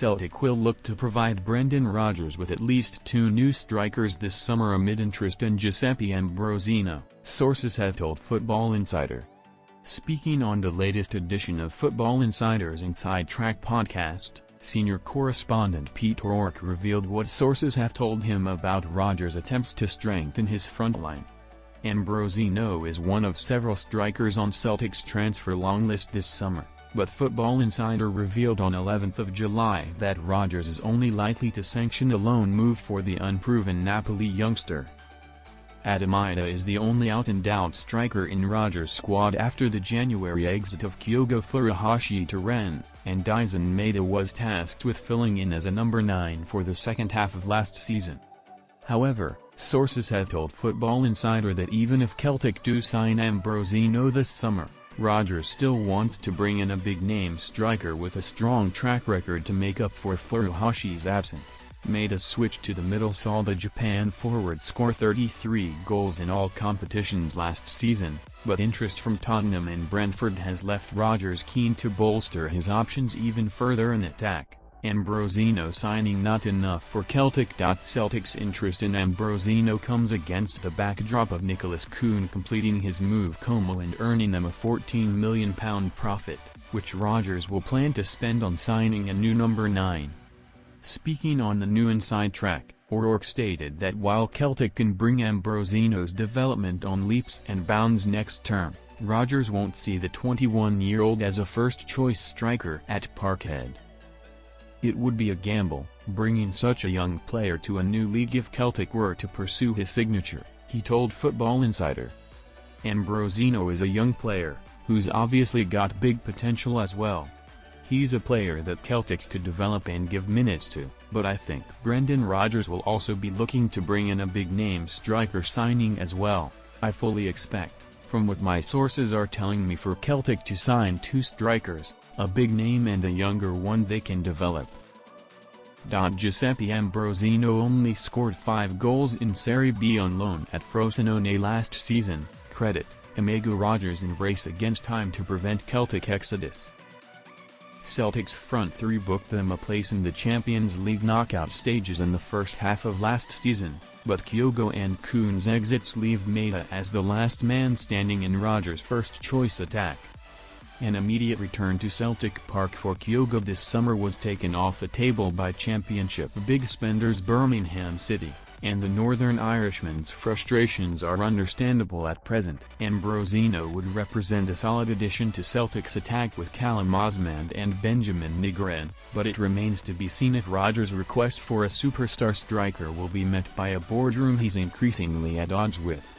Celtic will look to provide Brendan Rodgers with at least 2 new strikers this summer amid interest in Giuseppe Ambrosino, sources have told Football Insider. Speaking on the latest edition of Football Insider's Inside Track podcast, senior correspondent Pete O'Rourke revealed what sources have told him about Rodgers' attempts to strengthen his front line. Ambrosino is one of several strikers on Celtic's transfer long list this summer, but Football Insider revealed on 11th of July that Rodgers is only likely to sanction a loan move for the unproven Napoli youngster. Daizen Maeda is the only out-and-out striker in Rodgers' squad after the January exit of Kyogo Furuhashi to Rennes, and Daizen Maeda was tasked with filling in as a number 9 for the second half of last season. However, sources have told Football Insider that even if Celtic do sign Ambrosino this summer, Rodgers still wants to bring in a big-name striker with a strong track record to make up for Furuhashi's absence. Maeda's switch to the middle saw the Japan forward score 33 goals in all competitions last season, but interest from Tottenham and Brentford has left Rodgers keen to bolster his options even further in attack. Ambrosino signing not enough for Celtic. Celtic's interest in Ambrosino comes against the backdrop of Nicholas Kuhn completing his move Como and earning them a £14 million profit, which Rodgers will plan to spend on signing a new number 9. Speaking on the new Inside Track, O'Rourke stated that while Celtic can bring Ambrosino's development on leaps and bounds next term, Rodgers won't see the 21-year-old as a first-choice striker at Parkhead. It would be a gamble, bringing such a young player to a new league if Celtic were to pursue his signature, he told Football Insider. Ambrosino is a young player, who's obviously got big potential as well. He's a player that Celtic could develop and give minutes to, but I think Brendan Rodgers will also be looking to bring in a big-name striker signing as well. I fully expect, from what my sources are telling me, for Celtic to sign 2 strikers, a big name and a younger one they can develop. Giuseppe Ambrosino only scored 5 goals in Serie B on loan at Frosinone last season, credit Amigo Rodgers in race against time to prevent Celtic exodus. Celtic's front 3 booked them a place in the Champions League knockout stages in the first half of last season, but Kyogo and Kuhn's exits leave Maeda as the last man standing in Rodgers' first-choice attack. An immediate return to Celtic Park for Kyogo this summer was taken off the table by Championship big spenders Birmingham City, and the Northern Irishman's frustrations are understandable at present. Ambrosino would represent a solid addition to Celtic's attack with Callum Osman and Benjamin Negreira, but it remains to be seen if Rodgers' request for a superstar striker will be met by a boardroom he's increasingly at odds with.